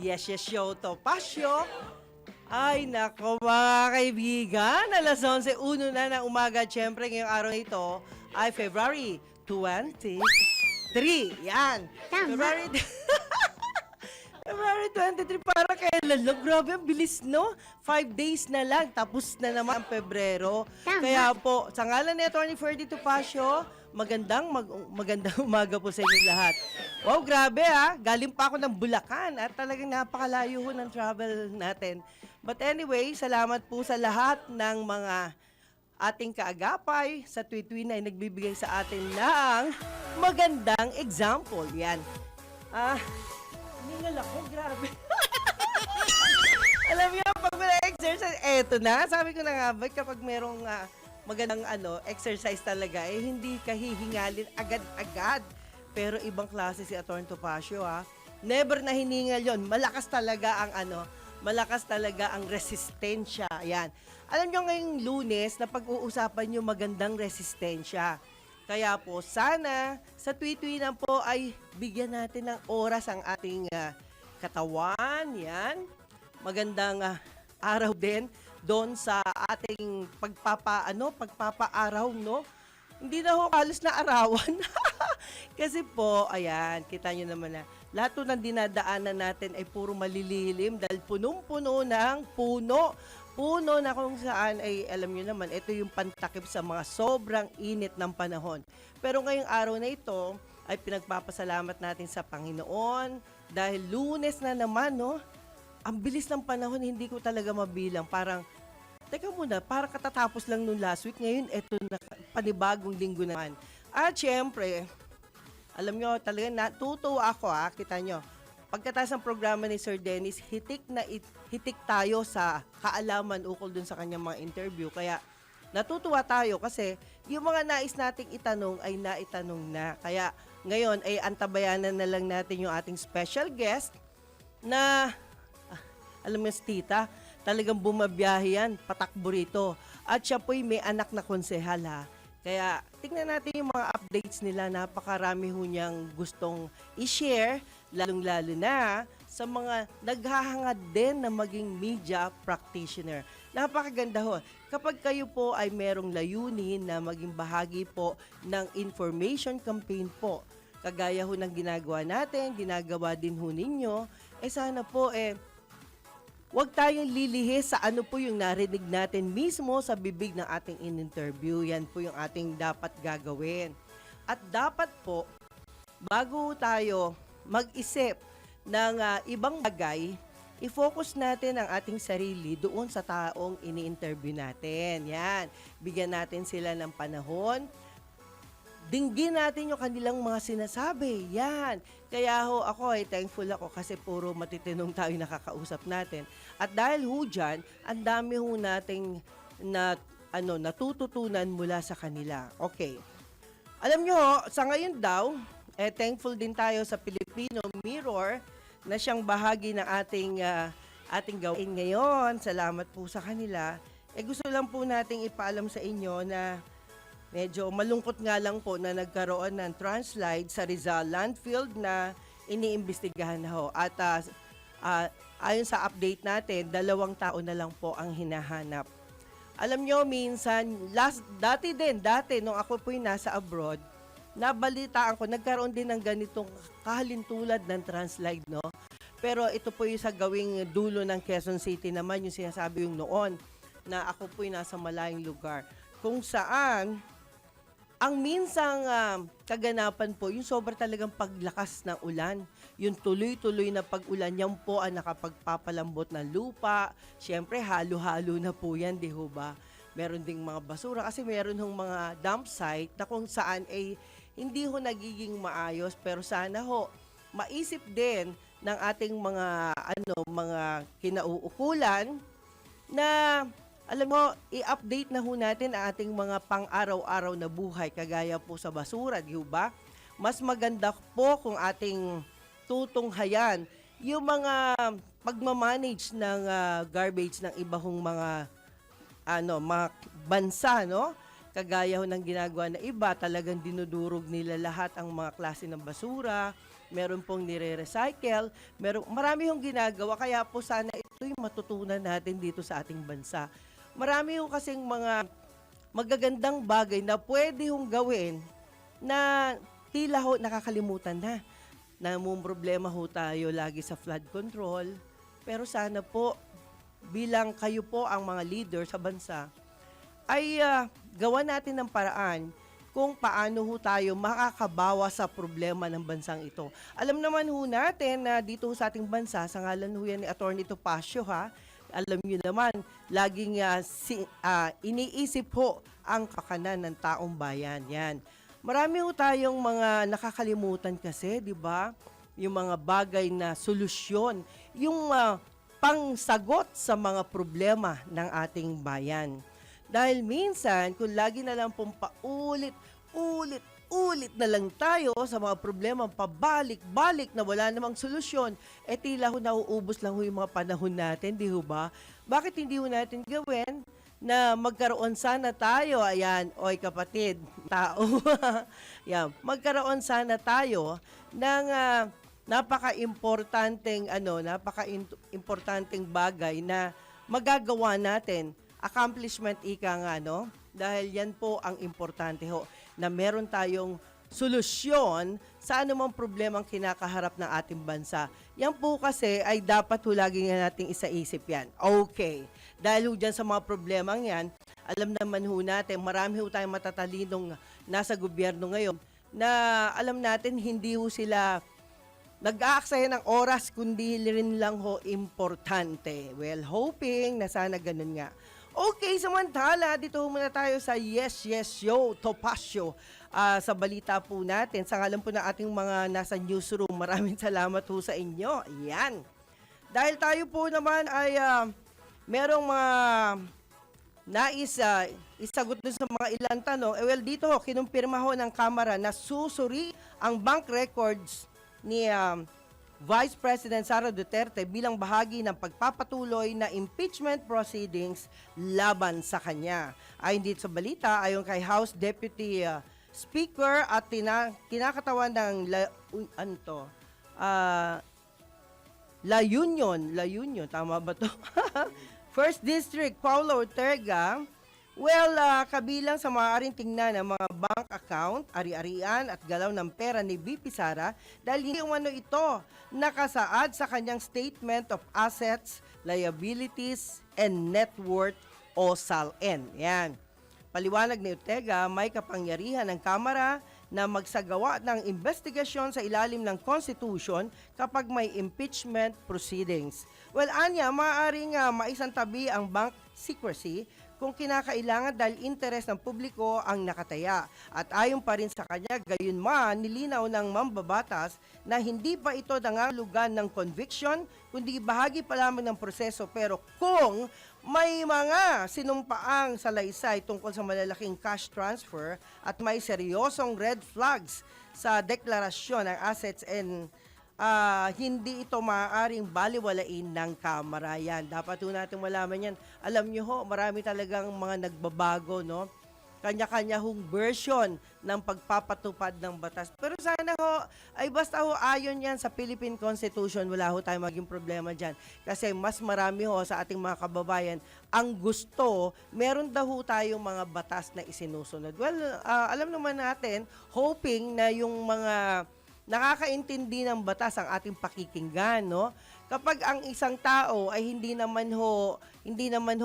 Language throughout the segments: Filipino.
Yes, yes, show Topacio. Ay, nako mga kaibigan. Alas 11:01 na ng umaga. Siyempre, ngayong araw na ito ay February 23. Yan. Tama. February 23 para kailan lang. Grabe, ang bilis, no? 5 days na lang. Tapos na naman ang Pebrero. Tama. Kaya po, sa ngalan ni Atty. Ferdy Topacio, magandang umaga po sa inyo lahat. Wow, grabe ha. Galing pa ako ng Bulacan at talagang napakalayo ho ng travel natin. But anyway, salamat po sa lahat ng mga ating kaagapay sa tweet-tweet na nagbibigay sa atin ng magandang example. Yan. Ningal ako, grabe. Alam niyo, pag may exercise, eto na. Sabi ko na nga, kapag merong magandang exercise talaga, hindi ka hihingalin agad-agad. Pero ibang klase si Atty. Topacio, ha. Never na hiningal yon. Malakas talaga ang resistensya. Ayan. Alam nyo ngayong Lunes na pag-uusapan nyo magandang resistensya. Kaya po, sana sa tweet-tweetan po ay bigyan natin ng oras ang ating katawan. Yan. Magandang araw din doon sa ating pagpapaaraw, no? Hindi na ho halos na arawan. Kasi po, ayan, kita nyo naman na lahat po ng dinadaanan natin ay puro malililim dahil punong-puno ng puno. Puno na kung saan ay, alam nyo naman, ito yung pantakip sa mga sobrang init ng panahon. Pero ngayong araw na ito ay pinagpapasalamat natin sa Panginoon dahil Lunes na naman, no? Ang bilis ng panahon, hindi ko talaga mabilang. Parang, teka muna, parang katatapos lang nung last week. Ngayon, eto na, panibagong linggo naman. At syempre, alam nyo, talaga natutuwa ako, kita nyo. Pagkatapos ng programa ni Sir Dennis, hitik tayo sa kaalaman ukol dun sa kanyang mga interview. Kaya natutuwa tayo kasi yung mga nais nating itanong ay naitanong na. Kaya ngayon ay antabayanan na lang natin yung ating special guest na, alam mo, tita, talagang bumabiyahe yan, patakbo rito. At siya po'y may anak na konsehal, ha. Kaya tingnan natin yung mga updates nila. Napakarami ho niyang gustong i-share, lalong-lalo na sa mga naghahangad din na maging media practitioner. Napakaganda ho. Kapag kayo po ay merong layunin na maging bahagi po ng information campaign po, kagaya ho ng ginagawa natin, ginagawa din ho ninyo, sana po huwag tayong lilihis sa ano po yung narinig natin mismo sa bibig ng ating in-interview. Yan po yung ating dapat gagawin. At dapat po, bago tayo mag-isip ng ibang bagay, i-focus natin ang ating sarili doon sa taong ini-interview natin. Yan. Bigyan natin sila ng panahon. Dinggin natin yung kanilang mga sinasabi. Yan. Kaya ho, ako ay thankful ako kasi puro matitinong tayo nakakausap natin. At dahil ho dyan, ang dami ho nating natututunan mula sa kanila. Okay. Alam nyo ho, sa ngayon daw, thankful din tayo sa Filipino Mirror na siyang bahagi ng ating gawin ngayon. Salamat po sa kanila. Gusto lang po nating ipaalam sa inyo na medyo malungkot nga lang po na nagkaroon ng transslide sa Rizal Landfield na iniimbestigahan na ho. At ayon sa update natin, 2 tao na lang po ang hinahanap. Alam nyo, minsan, dati nung ako po'y nasa abroad, nabalitaan ko, nagkaroon din ng ganitong kahalintulad ng transslide, no? Pero ito po yung sa gawing dulo ng Quezon City naman, yung sinasabi yung noon, na ako po'y nasa malayong lugar. Kung saan, ang minsang kaganapan po, yung sobrang talagang paglakas ng ulan, yung tuloy-tuloy na pag-ulan, yan po ang nakapagpapalambot ng lupa. Siyempre, halo-halo na po yan, di ho ba? Meron ding mga basura kasi meron hong mga dump site na kung saan hindi ho nagiging maayos. Pero sana ho, maisip din ng ating mga kinauukulan na alam mo, i-update na ho natin ang ating mga pang-araw-araw na buhay, kagaya po sa basura, di ba? Mas maganda po kung ating tutunghayan yung mga pagmamanage ng garbage ng iba hong mga bansa, no? kagaya ho ng ginagawa na iba, talagang dinudurog nila lahat ang mga klase ng basura, meron pong nire-recycle, marami hong ginagawa, kaya po sana ito'y matutunan natin dito sa ating bansa. Marami ho kasing mga magagandang bagay na pwede hong gawin na tila ho nakakalimutan na. Namumroblema ho tayo lagi sa flood control, pero sana po bilang kayo po ang mga leader sa bansa, ay gawa natin ng paraan kung paano ho tayo makakabawa sa problema ng bansang ito. Alam naman ho natin na dito sa ating bansa, sa ngalan ho yan ni Atty. Topacio ha, alam niyo naman, laging iniisip ho ang kakanan ng taong bayan. Yan. Marami ho tayong mga nakakalimutan kasi, di ba? Yung mga bagay na solusyon, yung pangsagot sa mga problema ng ating bayan. Dahil minsan, kung lagi na lang pong paulit na lang tayo sa mga problema, pabalik-balik na wala namang solusyon, tila ho nauubos lang ho yung mga panahon natin, di ho ba? Bakit hindi ho natin gawin na magkaroon sana tayo, ayan, oy kapatid, tao, yan, magkaroon sana tayo ng napaka-importanteng bagay na magagawa natin, accomplishment ika nga, no? Dahil yan po ang importante ho, na meron tayong solusyon sa anumang problemang kinakaharap ng ating bansa. Yan po kasi ay dapat ho lagi nga nating isaisip yan. Okay. Dahil ho dyan sa mga problemang yan, alam naman ho natin, marami ho tayong matatalinong nasa gobyerno ngayon na alam natin hindi ho sila nag-aaksaya ng oras kundi rin lang ho importante. Well, hoping na sana ganun nga. Okay, samantala, dito muna tayo sa Yes, Yes, Yo, Topacio. Sa balita po natin, sa ngalan po ng ating mga nasa newsroom, maraming salamat po sa inyo. Ayan. Dahil tayo po naman ay merong mga isagot dun sa mga ilang tanong. Well, dito ho, kinumpirma ho ng Kamara na susuri ang bank records ni Vice President Sara Duterte bilang bahagi ng pagpapatuloy na impeachment proceedings laban sa kanya. Ayon dito sa balita, ayon kay House Deputy Speaker at kinakatawan ng La Union, tama ba to? First District, Paulo Ortega. Well, kabilang sa maaaring tingnan ng mga bank account, ari-arian at galaw ng pera ni VP Sara dahil hindi umano ito nakasaad sa kanyang Statement of Assets, Liabilities, and Net Worth o SALN. Yan. Paliwanag ni Ortega, may kapangyarihan ng Kamara na magsagawa ng investigasyon sa ilalim ng Constitution kapag may impeachment proceedings. Well, anya, maaaring maisantabi ang bank secrecy kung kinakailangan dahil interes ng publiko ang nakataya. At ayon pa rin sa kanya, gayunman nilinaw ng mambabatas na hindi pa ito nangangahulugan ng conviction, kundi bahagi pa lamang ng proseso. Pero kung may mga sinumpaang salaysay tungkol sa malalaking cash transfer at may seryosong red flags sa deklarasyon ng assets and hindi ito maaaring baliwalain ng Kamara. Yan. Dapat po natin malaman yan. Alam nyo ho, marami talagang mga nagbabago, no? Kanya-kanya hong version ng pagpapatupad ng batas. Pero sana ho, ay basta ho ayon yan sa Philippine Constitution, wala ho tayong maging problema dyan. Kasi mas marami ho sa ating mga kababayan ang gusto, meron daw ho tayong mga batas na isinusunod. Well, alam naman natin, hoping na yung mga nakakaintindi ng batas ang ating pakikinggan, no? Kapag ang isang tao ay hindi naman ho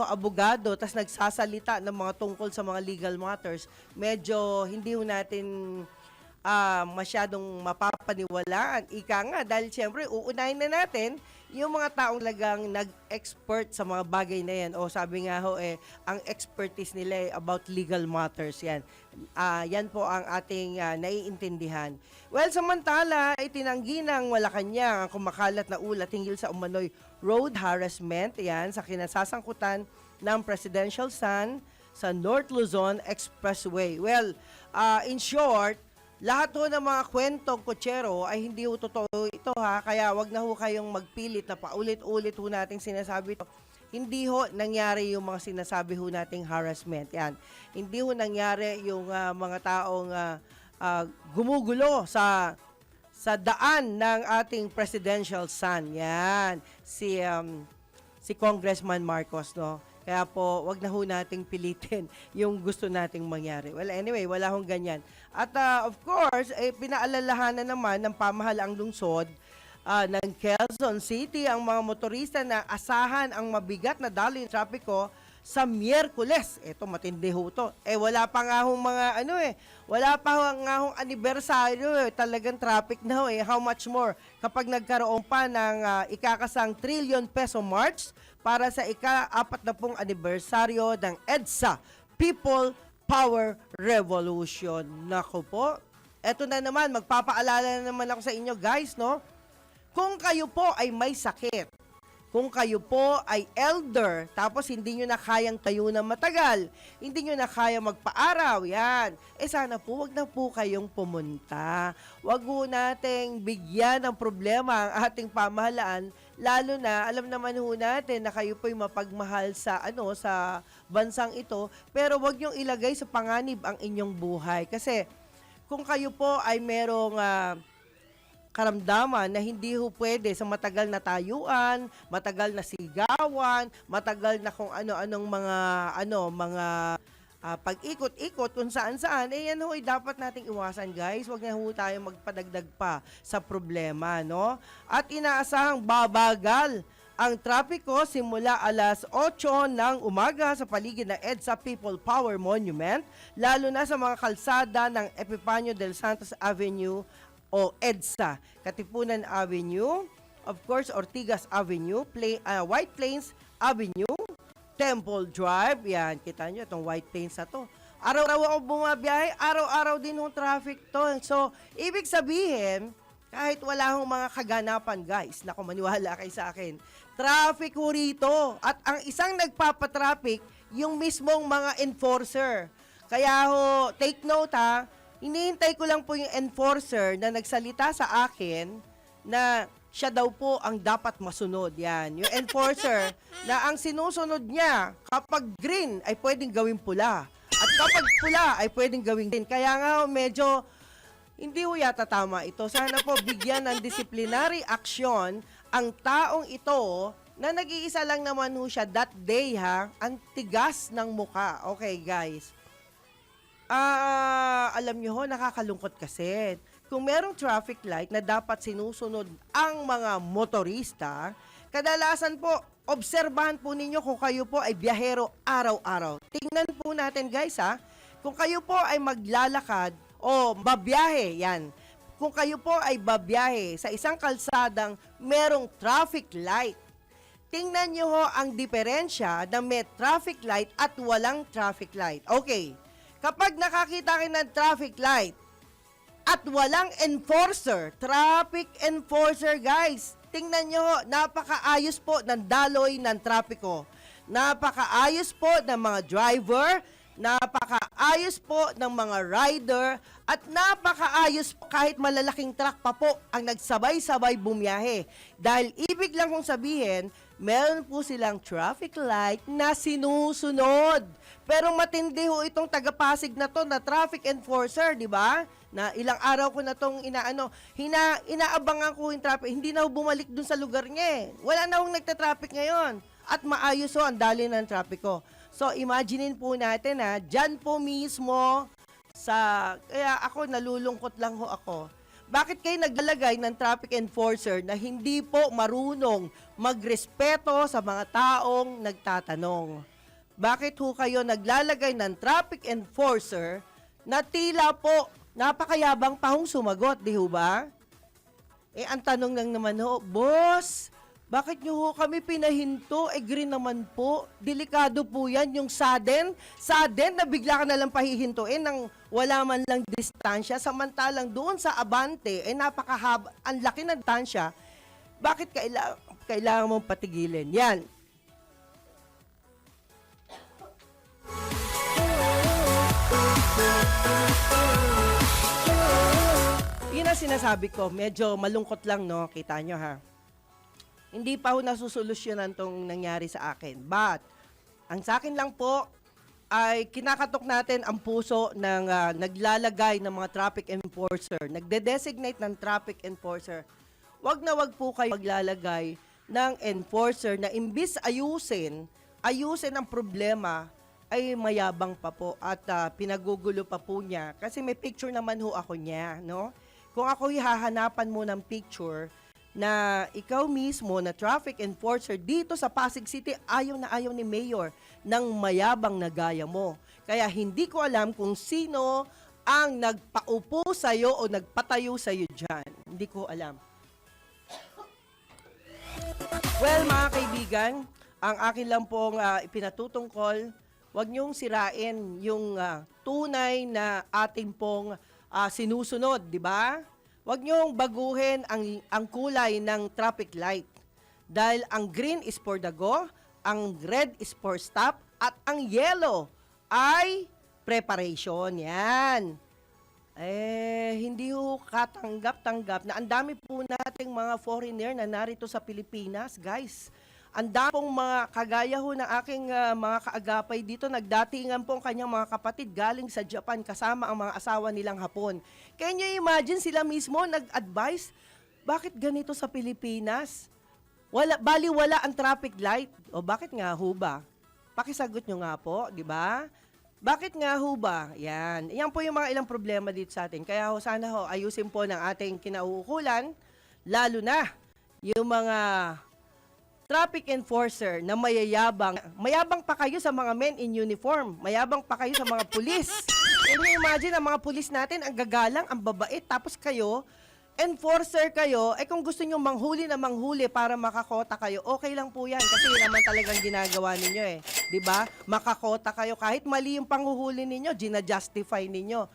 abogado tas nagsasalita ng mga tungkol sa mga legal matters, medyo hindi ho natin masyadong mapapaniwalaan. Ika nga, dahil siyempre uunahin na natin yung mga taong lagang nag-expert sa mga bagay na yan. O sabi nga ho, ang expertise nila about legal matters yan. Yan po ang ating naiintindihan. Well, samantala, itinanggi ng Malacanang ang kumakalat na ulat hinggil sa umano'y road harassment yan sa kinasasangkutan ng Presidential Son sa North Luzon Expressway. Well, in short, lahat ho ng mga kwentong kutsero ay hindi ho totoo ito ha, kaya wag na ho kayong magpilit na paulit-ulit ho nating sinasabi ito. hindi ho nangyari yung mga sinasabi ho nating harassment. Yan. Hindi ho nangyari yung mga taong gumugulo sa daan ng ating presidential son. Yan. Si Congressman Marcos, no? Kaya po, wag na ho nating pilitin yung gusto nating mangyari. Well, anyway, wala hong ganyan. At of course, pinaalalahanan naman ng pamahalaang lungsod ng Quezon City ang mga motorista na asahan ang mabigat na daloy ng trapiko sa Miyerkules. Ito, matindi ho to. Wala pa nga hong mga wala pa nga hong anibersaryo. Talagang traffic na ho. How much more kapag nagkaroon pa ng ikakasang trillion peso march para sa ika-40 anibersaryo ng EDSA, People Power Revolution. Naku po, eto na naman, magpapaalala na naman ako sa inyo guys, no? Kung kayo po ay may sakit, kung kayo po ay elder, tapos hindi nyo na kayang tayo na matagal, hindi nyo na kaya magpaaraw, yan. Sana po, wag na po kayong pumunta. Wag po nating bigyan ng problema ang ating pamahalaan, lalo na, alam naman ho natin na kayo po'y mapagmahal sa, sa bansang ito, pero wag nyong ilagay sa panganib ang inyong buhay. Kasi, kung kayo po ay merong karamdaman na hindi ho pwede sa matagal na tayuan, matagal na sigawan, matagal na kung ano-anong mga pag-ikot-ikot kung saan-saan, yan ho ay dapat nating iwasan guys. Huwag na ho tayo magpadagdag pa sa problema, no? At inaasahang babagal ang trapiko simula alas 8 ng umaga sa paligid ng EDSA People Power Monument, lalo na sa mga kalsada ng Epifanio del Santos Avenue o EDSA, Katipunan Avenue, of course, Ortigas Avenue, White Plains Avenue, Temple Drive. Yan, kita nyo, itong White Plains na to. Araw-araw ako bumabiyahe, araw-araw din yung traffic to. So, ibig sabihin, kahit wala hong mga kaganapan, guys, naku, maniwala kayo sa akin, traffic ho rito. At ang isang nagpapatraffic, yung mismong mga enforcer. Kaya ho, take note ha, hinihintay ko lang po yung enforcer na nagsalita sa akin na siya daw po ang dapat masunod. Yan. Yung enforcer na ang sinusunod niya, kapag green ay pwedeng gawing pula. At kapag pula ay pwedeng gawing green. Kaya nga medyo hindi ho yata tama ito. Sana po bigyan ng disciplinary action ang taong ito na nag-iisa lang naman ho siya that day ha. Ang tigas ng muka. Okay guys. Alam nyo ho, nakakalungkot kasi. Kung merong traffic light na dapat sinusunod ang mga motorista, kadalasan po, obserbahan po ninyo kung kayo po ay biyahero araw-araw. Tingnan po natin guys ha, kung kayo po ay maglalakad o babiyahe, yan. Kung kayo po ay babiyahe sa isang kalsadang merong traffic light, tingnan nyo ho ang diferensya na may traffic light at walang traffic light. Okay. Kapag nakakita kayo ng traffic light at walang enforcer, traffic enforcer guys, tingnan nyo, napakaayos po ng daloy ng trapiko. Napakaayos po ng mga driver, napakaayos po ng mga rider, at napakaayos po kahit malalaking truck pa po ang nagsabay-sabay bumiyahe. Dahil ibig lang kong sabihin, meron po silang traffic light na sinusunod. Pero matindi ho itong taga-Pasig na to na traffic enforcer, di ba? Na ilang araw ko na tong inaabangan ko yung traffic. Hindi na ho bumalik dun sa lugar niya eh. Wala na hong nagta-traffic ngayon. At maayos ho ang dali ng traffic ko. So, imaginein po natin ha, dyan po mismo kaya ako nalulungkot lang ho ako. Bakit kayo naglalagay ng traffic enforcer na hindi po marunong magrespeto sa mga taong nagtatanong? Bakit ho kayo naglalagay ng traffic enforcer na tila po napakayabang pa hong sumagot, di ho ba? Ang tanong lang naman ho, boss, bakit nyo ho kami pinahinto? Green naman po. Delikado po yan, yung sudden na bigla ka nalang pahihintuin ng wala man lang distansya. Samantalang doon sa Abante, napakahaba, ang laki ng distansya. Bakit kailangan mong patigilin? Yan. Yun ang sinasabi ko, medyo malungkot lang, no? Kita nyo, ha? Hindi pa ho nasusolusyonan tong nangyari sa akin. But, ang sa akin lang po, ay kinakatok natin ang puso ng naglalagay ng mga traffic enforcer, nagde-designate ng traffic enforcer. Wag na wag po kayo maglalagay ng enforcer na imbis ayusin ang problema, ay mayabang pa po at pinagugulo pa po niya. Kasi may picture naman ho ako niya, no? Kung ako hahanapan mo ng picture na ikaw mismo na traffic enforcer dito sa Pasig City, ayaw na ayaw ni Mayor ng mayabang na gaya mo. Kaya hindi ko alam kung sino ang nagpaupo sa'yo o nagpatayo sa'yo dyan. Hindi ko alam. Well, mga kaibigan, ang akin lang pong ipinatutungkol, huwag niyong sirain yung tunay na ating pong sinusunod, di ba? Huwag niyong baguhin ang kulay ng traffic light. Dahil ang green is for the go, ang red is for stop, at ang yellow ay preparation. Yan. Hindi ho katanggap-tanggap na ang dami po nating mga foreigner na narito sa Pilipinas, guys. Ang dami pong mga kagaya ho ng aking mga kaagapay dito, nagdatingan po ang kanyang mga kapatid galing sa Japan kasama ang mga asawa nilang Hapon. Can you imagine sila mismo nag-advise, bakit ganito sa Pilipinas? Wala ang traffic light. O bakit nga ho ba? Pakisagot nyo nga po, di ba? Bakit nga ho ba? Yan. Yan po yung mga ilang problema dito sa atin. Kaya ho, sana ho, ayusin po ng ating kinauukulan, lalo na yung mga traffic enforcer na mayayabang. Mayabang pa kayo sa mga men in uniform. Mayabang pa kayo sa mga pulis. Can you imagine, ang mga pulis natin, ang gagalang, ang babait, tapos kayo, enforcer kayo, kung gusto nyo manghuli na manghuli para makakota kayo, okay lang po yan. Kasi yun naman talagang ginagawa ninyo eh. Diba? Makakota kayo. Kahit mali yung panghuhuli ninyo, gina-justify ninyo.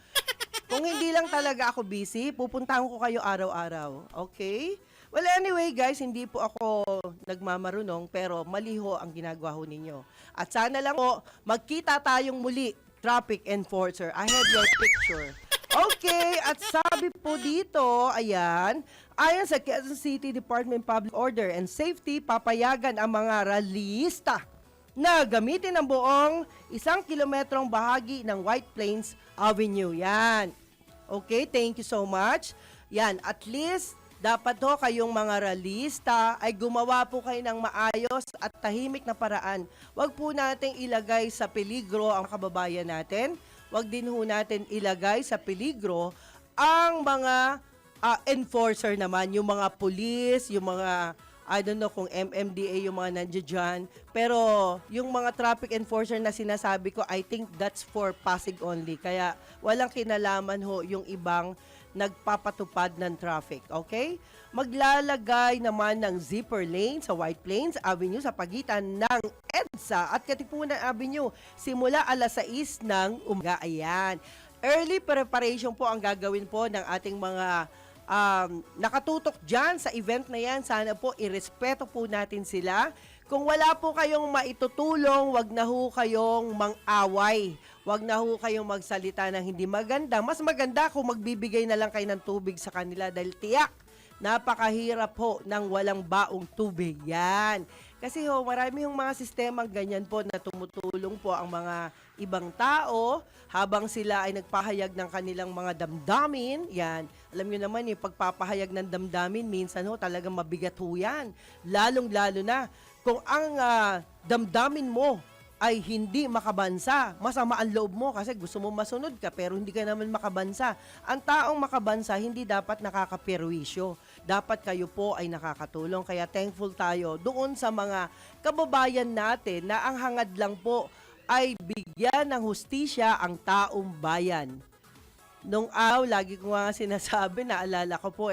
Kung hindi lang talaga ako busy, pupuntahan ko kayo araw-araw. Okay? Well, anyway guys, hindi po ako nagmamarunong, pero mali ho ang ginagawa ho ninyo. At sana lang po, magkita tayong muli, traffic enforcer. I have your picture. Okay, at sabi po dito, ayan, ayon sa Quezon City Department of Public Order and Safety, papayagan ang mga rallyista na gamitin ang buong 1 kilometrong bahagi ng White Plains Avenue. Yan. Okay, thank you so much. Yan, at least, dapat ho kayong mga rallyista ay gumawa po kayo ng maayos at tahimik na paraan. Huwag po nating ilagay sa peligro ang kababayan natin. Huwag din ho natin ilagay sa peligro ang mga enforcer naman, yung mga police, yung mga, I don't know kung MMDA yung mga nandiyan dyan. Pero yung mga traffic enforcer na sinasabi ko, I think that's for Pasig only. Kaya walang kinalaman ho yung ibang nagpapatupad ng traffic, okay? Maglalagay naman ng zipper lane sa White Plains Avenue sa pagitan ng EDSA at Katipunan Avenue simula alas 6 ng umaga. Ayan. Early preparation po ang gagawin po ng ating mga nakatutok dyan sa event na yan. Sana po irespeto po natin sila. Kung wala po kayong maitutulong, wag na ho kayong mang-away. Wag na ho kayong magsalita ng hindi maganda. Mas maganda kung magbibigay na lang kayo ng tubig sa kanila dahil tiyak, napakahirap ho ng walang baong tubig. Yan. Kasi ho, marami yung mga sistemang ganyan po na tumutulong po ang mga ibang tao habang sila ay nagpahayag ng kanilang mga damdamin. Yan. Alam nyo naman, yung pagpapahayag ng damdamin, minsan ho, talagang mabigat ho yan. Lalong-lalo na kung ang damdamin mo ay hindi makabansa, masama ang loob mo kasi gusto mo masunod ka pero hindi ka naman makabansa. Ang taong makabansa hindi dapat nakakaperwisyo. Dapat kayo po ay nakakatulong. Kaya thankful tayo doon sa mga kababayan natin na ang hangad lang po ay bigyan ng hustisya ang taong bayan. Nung araw, lagi ko nga sinasabi, naalala ko po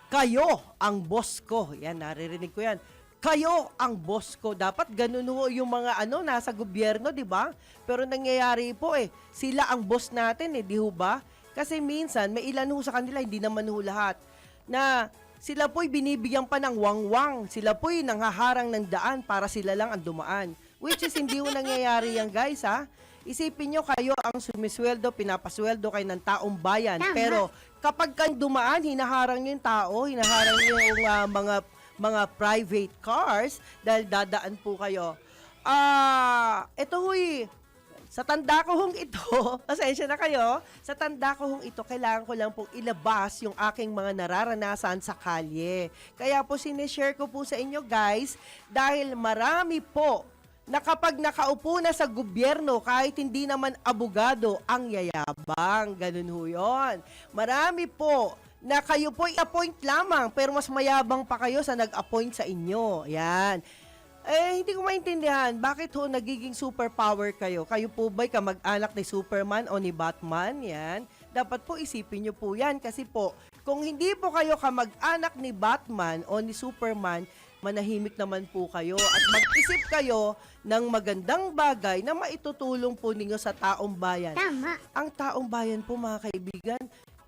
kayo ang boss ko. Yan, naririnig ko yan. Kayo ang boss ko. Dapat ganun ho yung mga nasa gobyerno, di ba? Pero nangyayari po sila ang boss natin di ho ba? Kasi minsan, may ilan ho sa kanila, hindi naman ho lahat, na sila po'y binibigyan pa ng wangwang. Sila po'y nanghaharang ng daan para sila lang ang dumaan. Which is hindi ho nangyayari yan, guys, ha? Isipin nyo, kayo ang sumisweldo, pinapasweldo kayo ng taong bayan. Tama. Pero kapag kayo dumaan, hinaharang nyo yung tao, hinaharang nyo yung mga mga private cars dahil dadaan po kayo. Ito huy, sa tanda ko hong ito, pasensya na kayo, sa tanda ko hong ito, kailangan ko lang pong ilabas yung aking mga nararanasan sa kalye. Kaya po sinishare ko po sa inyo guys, dahil marami po na kapag nakaupo na sa gobyerno, kahit hindi naman abogado, ang yayabang. Ganun ho yun. Marami po na kayo po i-appoint lamang, pero mas mayabang pa kayo sa nag-appoint sa inyo. Yan. Hindi ko maintindihan, bakit ho nagiging superpower kayo? Kayo po ba'y kamag-anak ni Superman o ni Batman? Yan. Dapat po isipin nyo po yan kasi po, kung hindi po kayo kamag-anak ni Batman o ni Superman, manahimik naman po kayo at mag-isip kayo ng magandang bagay na maitutulong po ninyo sa taong bayan. Tama. Ang taong bayan po mga kaibigan,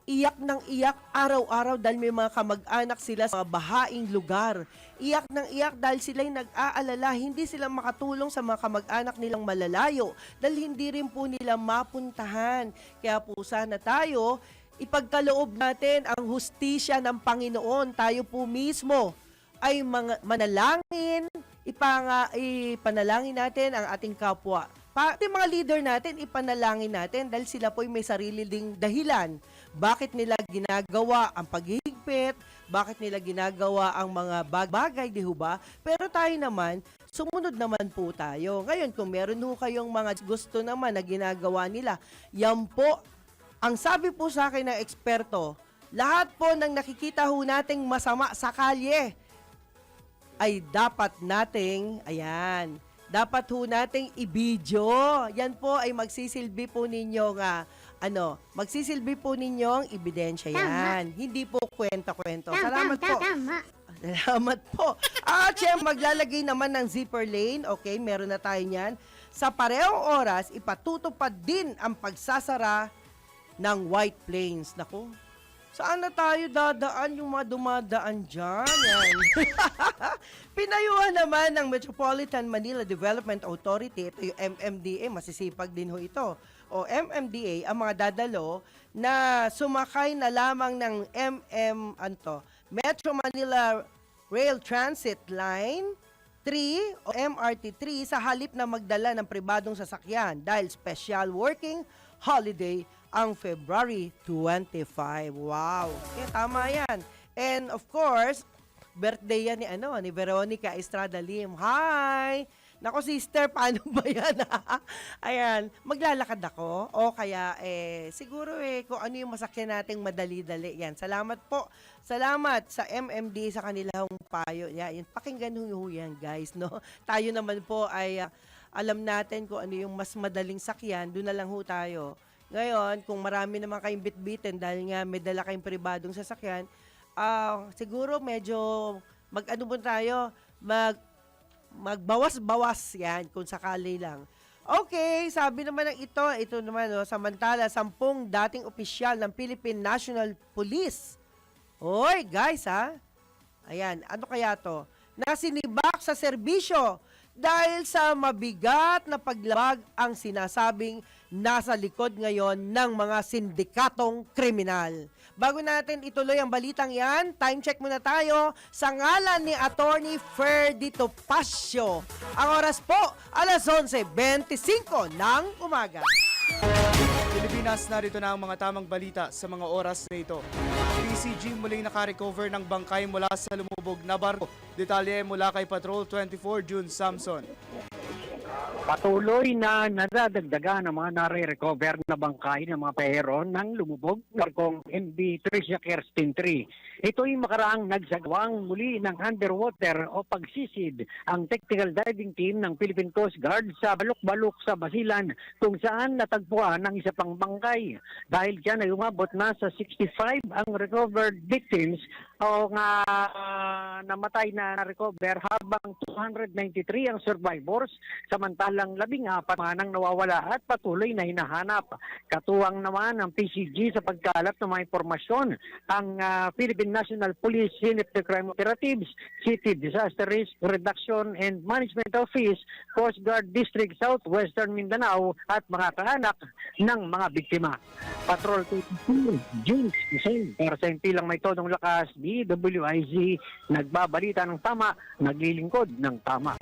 iyak ng iyak araw-araw dahil may mga kamag-anak sila sa bahaing lugar. Iyak ng iyak dahil sila'y nag-aalala, hindi sila makatulong sa mga kamag-anak nilang malalayo dahil hindi rin po nila mapuntahan. Kaya po sana tayo, ipagkaloob natin ang hustisya ng Panginoon. Tayo po mismo ay manalangin, ipanalangin natin ang ating kapwa. Pati mga leader natin, ipanalangin natin dahil sila po ay may sarili ding dahilan. Bakit nila ginagawa ang paghihigpit? Bakit nila ginagawa ang mga bagay, di ba? Pero tayo naman, sumunod naman po tayo. Ngayon, kung meron ho kayong mga gusto naman na ginagawa nila, yan po, ang sabi po sa akin ng eksperto, lahat po ng nakikita ho nating masama sa kalye, ay dapat nating, dapat ho nating i-video. Yan po ay magsisilbi po ninyo nga, magsisilbi po ninyong ebidensya yan. Hindi po kwento-kwento. Salamat po. Salamat po. Siyempre, maglalagay naman ng zipper lane. Okay, meron na tayo niyan. Sa parehong oras, ipatutupad din ang pagsasara ng White Plains. Naku, saan na tayo dadaan yung mga dumadaan dyan? Yan. Pinayuhan naman ng Metropolitan Manila Development Authority, ito yung MMDA, masisipag din ho ito, o MMDA, ang mga dadalo na sumakay na lamang ng Metro Manila Rail Transit Line 3 o MRT3 sa halip na magdala ng pribadong sasakyan dahil special working holiday ang February 25. Wow. Kaya tama yan. And of course, birthday yan ni Veronica Estrada Lim. Hi! Nako sister, paano ba yan? Ayan, maglalakad ako. O kaya, siguro kung ano yung masakyan nating madali-dali. Yan, salamat po. Salamat sa MMD sa kanilang payo. Yan, pakinggan ho yan guys. No? Tayo naman po ay alam natin kung ano yung mas madaling sakyan. Doon na lang ho tayo. Ngayon, kung marami naman kayong bitbitin dahil nga may dala kayong pribadong sasakyan, siguro medyo magbawas-bawas yan kung sakali lang. Okay, sabi naman ng ito naman, samantala, 10 dating opisyal ng Philippine National Police. Hoy, guys ayan, ano kaya to? Nasinibak sa serbisyo dahil sa mabigat na paglabag ang sinasabing nasa likod ngayon ng mga sindikatong kriminal. Bago natin ituloy ang balitang yan, time check muna tayo sa ngalan ni Attorney Ferdy Topacio. Ang oras po, 11:25 ng umaga. Pilipinas, narito na ang mga tamang balita sa mga oras na ito. PCG muling nakarecover ng bangkay mula sa lumubog na barko. Detalye mula kay Patrol 24 June Samson. Patuloy na nadadagdagan ang mga nare-recover na bangkay ng mga pahero ng lumubog barkong MV Tricia Kerstin 3. Ito ay makaraang nagsagawang muli ng underwater o pagsisid ang technical diving team ng Philippine Coast Guard sa Balok-Balok sa Basilan kung saan natagpuan ang isa pang bangkay. Dahil dyan ay umabot na sa 65 ang recovered victims o nga namatay na recover habang 293 ang survivors samantalang 14 nang nawawala at patuloy na hinahanap. Katuwang naman ang PCG sa pagkalat ng mga impormasyon ang Philippine National Police Unit of Crime Operatives, City Disaster Risk Reduction and Management Office, Coast Guard District Southwestern Mindanao at mga kaanak ng mga biktima. Patrol 22, June 16, para sa impilang may tonong lakas, DWIZ, nagbabalita ng tama, naglilingkod ng tama.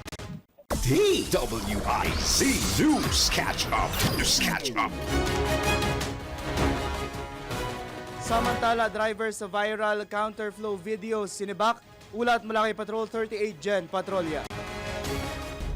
DWIZ News Catch Up. News Catch Up. Samantala, driver sa viral counterflow video sinibak, ulat mula kay Patrol 38 Gen Patrolya.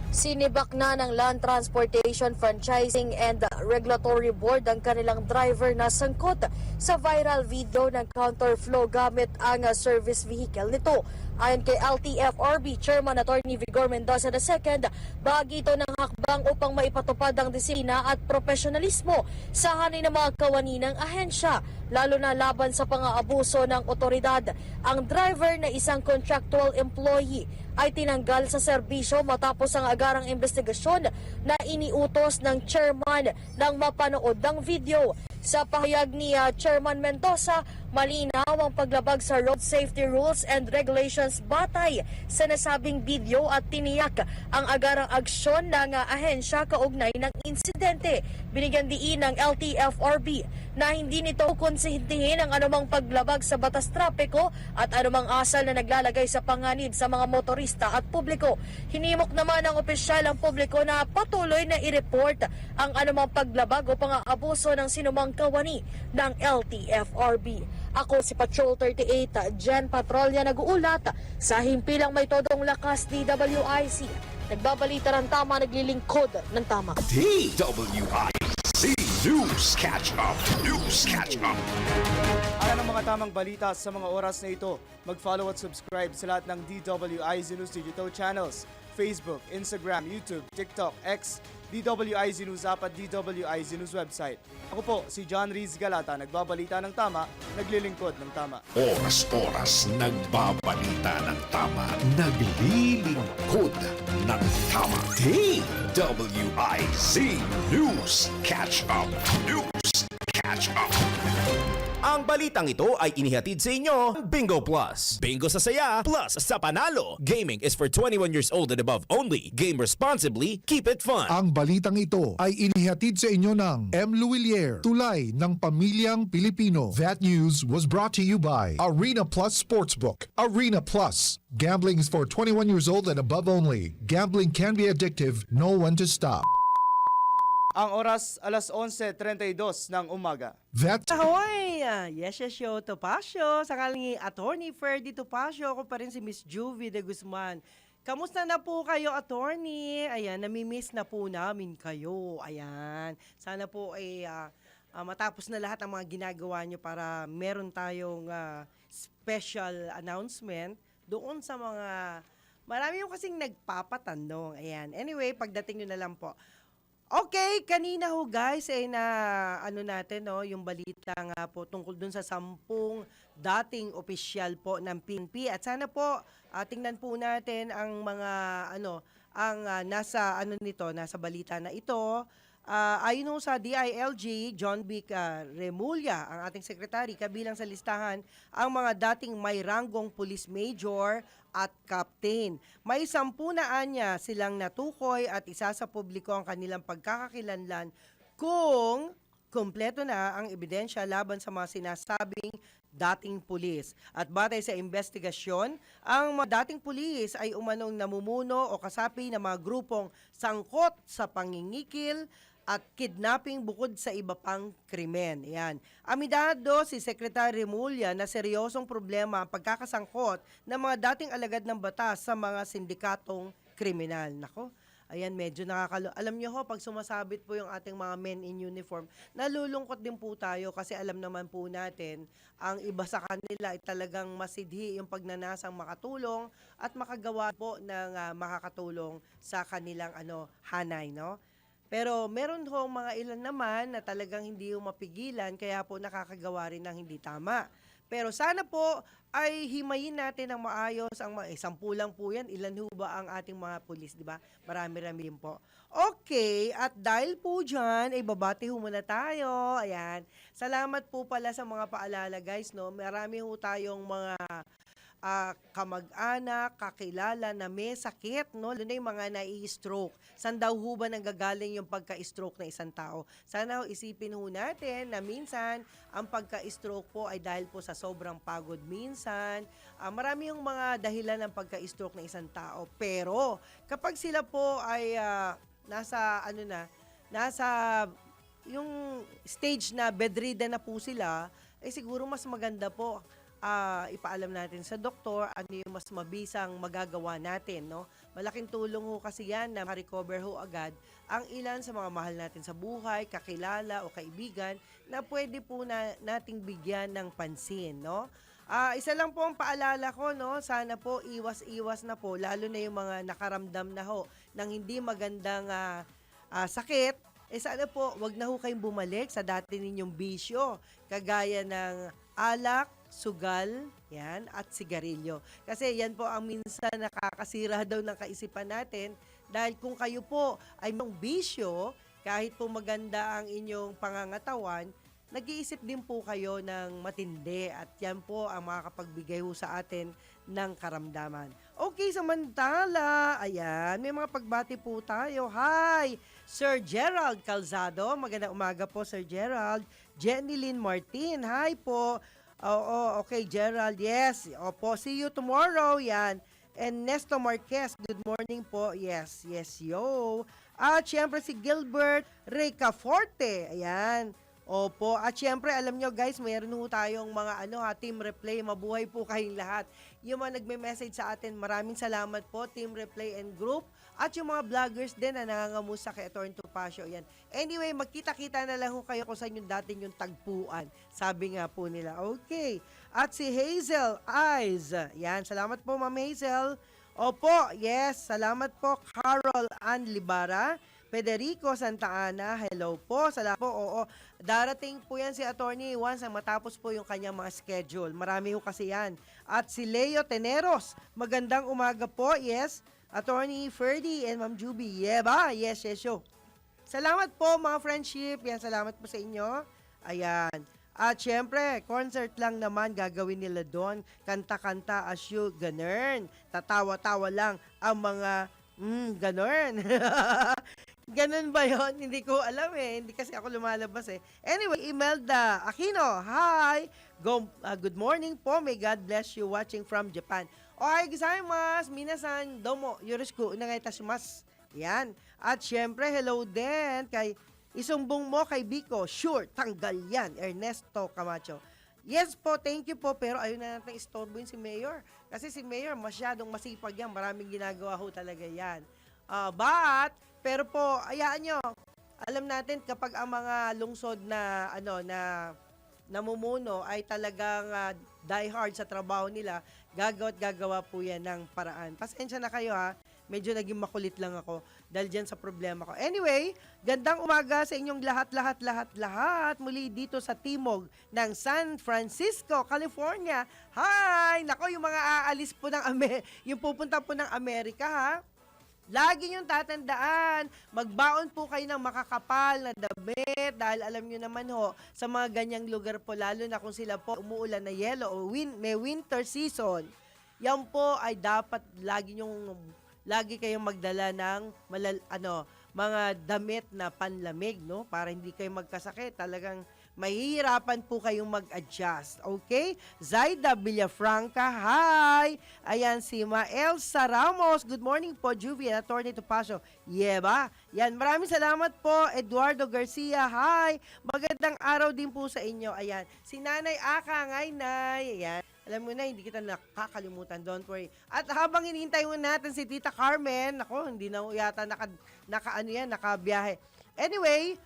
Sinibak na ng Land Transportation Franchising and Regulatory Board ang kanilang driver na sangkot sa viral video ng counterflow gamit ang service vehicle nito. Ayon kay LTFRB Chairman Attorney Vigor Mendoza II, bahagi ito ng hakbang upang maipatupad ang disiplina at profesionalismo sa hanay ng mga kawani ng ahensya, lalo na laban sa pang-aabuso ng otoridad. Ang driver na isang contractual employee ay tinanggal sa serbisyo matapos ang agarang investigasyon na iniutos ng chairman nang mapanood ng video. Sa pahayag ni Chairman Mendoza, malinaw ang paglabag sa road safety rules and regulations batay sa nasabing video at tiniyak ang agarang aksyon ng ahensya kaugnay ng insidente. Binigyan diin ng LTFRB na hindi nito konsintihin ang anumang paglabag sa batas trapiko at anumang asal na naglalagay sa panganib sa mga motorista at publiko. Hinimok naman ng opisyal ang publiko na patuloy na i-report ang anumang paglabag o pang-aabuso ng sinumang kawani ng LTFRB. Ako si Patrol 38 Gen Patrolya nag-uulat sa himpilang may todong lakas DWIC. Nagbabalita ng tama, naglilingkod ng tama. DWIZ News Catch Up. News Catch Up. Para ng mga tamang balita sa mga oras na ito, mag-follow at subscribe sa lahat ng DWIZ News digital channels, Facebook, Instagram, YouTube, TikTok, X, DWIZ News App at DWIZ News website. Ako po, si John Riz Galata, nagbabalita ng tama, naglilingkod ng tama. Oras-oras nagbabalita ng tama. Naglilingkod ng tama. DWIZ News Catch Up. News Catch Up. Ang balitang ito ay inihatid sa inyo ng Bingo Plus. Bingo sa saya, plus sa panalo. Gaming is for 21 years old and above only. Game responsibly, keep it fun. Ang balitang ito ay inihatid sa inyo ng M. Luwilier, tulay ng pamilyang Pilipino. That news was brought to you by Arena Plus Sportsbook. Arena Plus. Gambling is for 21 years old and above only. Gambling can be addictive. Know when to stop. Ang oras, alas 11:32 ng umaga. That's Ahoy! Yes, yo, Topacio. Sakali ni Attorney Ferdy Topacio. Ako pa rin si Miss Juvie de Guzman. Kamusta na po kayo, Attorney? Ayan, namimiss na po namin kayo. Ayan. Sana po ay matapos na lahat ang mga ginagawa nyo para meron tayong special announcement doon sa mga... Marami yung kasing nagpapatanong. Ayan. Anyway, pagdating nyo na lang po. Okay, kanina ho guys, na ano natin, no, yung balita nga po tungkol dun sa 10 dating opisyal po ng PNP. At sana po, tingnan po natin ang mga, nasa, nasa balita na ito. Ayon ho sa DILG, John B. Remulla, ang ating sekretary, kabilang sa listahan ang mga dating may ranggong police major at captain. May 10 na anya silang natukoy at isa sa publiko ang kanilang pagkakakilanlan kung kumpleto na ang ebidensya laban sa mga sinasabing dating pulis. At batay sa investigasyon, ang mga dating pulis ay umanong namumuno o kasapi ng mga grupong sangkot sa pangingikil at kidnapping bukod sa iba pang krimen. Yan. Amidado si Secretary Remulla na seryosong problema ang pagkakasangkot ng mga dating alagad ng batas sa mga sindikatong kriminal. Nako, ayan, medyo Alam nyo ho, pag sumasabit po yung ating mga men in uniform, nalulungkot din po tayo kasi alam naman po natin, ang iba sa kanila ay talagang masidhi yung pagnanasang makatulong at makagawa po ng makakatulong sa kanilang hanay, no? Pero meron ho mga ilan naman na talagang hindi ho mapigilan kaya po nakakagawa rin ng hindi tama. Pero sana po ay himayin natin ng maayos ang 10 lang po yan. Ilan ho ba ang ating mga pulis, di ba? Marami-rami po. Okay, at dahil po dyan, ay babati ho muna tayo. Ayan. Salamat po pala sa mga paalala guys, no? Marami ho tayong mga kamag-anak, kakilala na may sakit, no? Lalo na yung mga nai-stroke. Saan daw ho ba nanggagaling yung pagka-stroke ng isang tao? Sana ho isipin ho natin na minsan ang pagka-stroke po ay dahil po sa sobrang pagod minsan. Marami yung mga dahilan ng pagka-stroke ng isang tao. Pero kapag sila po ay nasa yung stage na bedridden na po sila, siguro mas maganda po ipaalam natin sa doktor ano yung mas mabisang magagawa natin, no? Malaking tulong ho kasi yan na ma-recover ho agad ang ilan sa mga mahal natin sa buhay, kakilala o kaibigan na pwede po nating bigyan ng pansin, no? Isa lang po ang paalala ko, no? Sana po iwas-iwas na po, lalo na yung mga nakaramdam na ho ng hindi magandang sakit. Sana po, wag na ho kayong bumalik sa dati ninyong bisyo, kagaya ng alak, sugal, yan, at sigarilyo. Kasi yan po ang minsan nakakasira daw ng kaisipan natin dahil kung kayo po ay may bisyo, kahit po maganda ang inyong pangangatawan, nag-iisip din po kayo ng matindi at yan po ang makakapagbigay ho sa atin ng karamdaman. Okay, samantala, ayan, may mga pagbati po tayo. Hi, Sir Gerald Calzado. Magandang umaga po, Sir Gerald. Jenny Lynn Martin, hi po. Oo, okay, Gerald, yes. Opo, see you tomorrow, yan. And Nesto Marquez, good morning po. Yes, yo. At syempre si Gilbert Recaforte, ayan. Opo, at syempre alam nyo guys, mayroon ho tayong mga team replay. Mabuhay po kayong lahat. Yung mga nagme-message sa atin, maraming salamat po, Team Replay and Group. At yung mga vloggers din na nangangamusta kay Atty. Topacio, yan. Anyway, magkita-kita na lang ho kayo kung saan yung dati yung tagpuan. Sabi nga po nila, okay. At si Hazel Eyes, yan, salamat po Ma'am Hazel. Opo, yes, salamat po Carol Ann Libara. Federico Santa Ana, hello po. Salamat po, oo. Darating po yan si Attorney once ang matapos po yung kanyang mga schedule. Marami ho kasi yan. At si Leo Teneros, magandang umaga po, yes. Attorney Ferdy and Ma'am Juby, yeah ba? Yes, yo. Salamat po mga friendship, yan, salamat po sa inyo. Ayan. At syempre, concert lang naman gagawin nila doon. Kanta-kanta as you, ganun. Tatawa-tawa lang ang mga, ganun. Ganun ba yon? Hindi ko alam eh. Hindi kasi ako lumalabas eh. Anyway, Imelda Aquino, hi! Good morning po. May God bless you watching from Japan. Ohay, gozaimasu. Minasan, domo. Yoroshiku onegaitashmasu. Yan. At syempre, hello din kay isumbong mo kay Biko. Sure, tanggal yan. Ernesto Camacho. Yes po, thank you po. Pero ayun na natin istorboin si Mayor. Kasi si Mayor masyadong masipag yan. Maraming ginagawa ho talaga yan. Pero po, ayaan nyo, alam natin kapag ang mga lungsod na, namumuno ay talagang die hard sa trabaho nila, gagawa po yan ng paraan. Pasensya na kayo ha, medyo naging makulit lang ako dahil dyan sa problema ko. Anyway, gandang umaga sa inyong lahat. Muli dito sa timog ng San Francisco, California. Hi! Nako, yung mga aalis po yung pupunta po ng Amerika ha. Lagi niyong tatandaan, magbaon po kayo ng makakapal na damit dahil alam niyo naman ho, sa mga ganyang lugar po, lalo na kung sila po umuulan na yelo o may winter season, yan po ay dapat lagi kayong magdala ng mga damit na panlamig, no? Para hindi kayo magkasakit. Talagang mahihirapan po kayong mag-adjust. Okay? Zaida Villafranca, hi! Ayan si Elsa Ramos. Good morning po, Juvie and Atty. Topacio. Yeah ba? Yan, maraming salamat po. Eduardo Garcia, hi! Magandang araw din po sa inyo. Ayan, si Nanay Aka, Nay. Ayan. Alam mo na, hindi kita nakakalimutan. Don't worry. At habang hinihintay mo natin si Tita Carmen, ako, hindi na yata nakabiyahe. Anyway,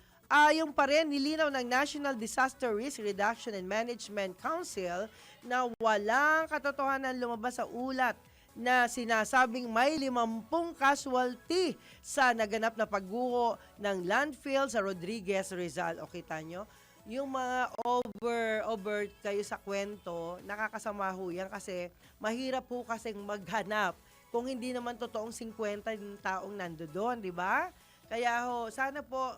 yung pa rin, nilinaw ng National Disaster Risk Reduction and Management Council na walang katotohanan lumabas sa ulat na sinasabing may 50 casualty sa naganap na pagguho ng landfill sa Rodriguez, Rizal. O kita nyo? Yung mga over kayo sa kwento, nakakasama ho yan kasi mahirap po kasing maghanap kung hindi naman totoong 50 yung taong nandoon, di ba? Kaya ho, sana po,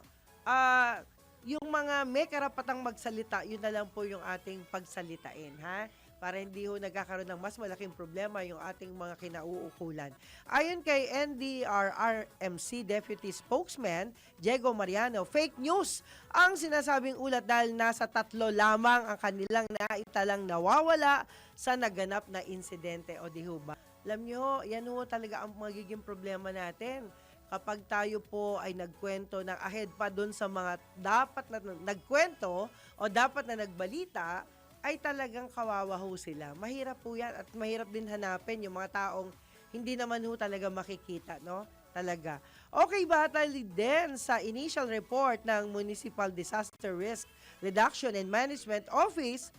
yung mga may karapatang magsalita, yun na lang po yung ating pagsalitain, ha? para hindi ho nagkakaroon ng mas malaking problema yung ating mga kinauukulan. Ayon kay NDRRMC Deputy Spokesman Diego Mariano, fake news ang sinasabing ulat dahil nasa 3 lamang ang kanilang naitalang nawawala sa naganap na insidente. O di ho ba? Alam nyo ho, yan ho talaga ang magiging problema natin. Kapag tayo po ay nagkwento ng ahead pa doon sa mga dapat na nagkwento o dapat na nagbalita, ay talagang kawawa ho sila. Mahirap po yan at mahirap din hanapin yung mga taong hindi naman ho talaga makikita, no? Talaga. Okay, batay din sa initial report ng Municipal Disaster Risk Reduction and Management Office,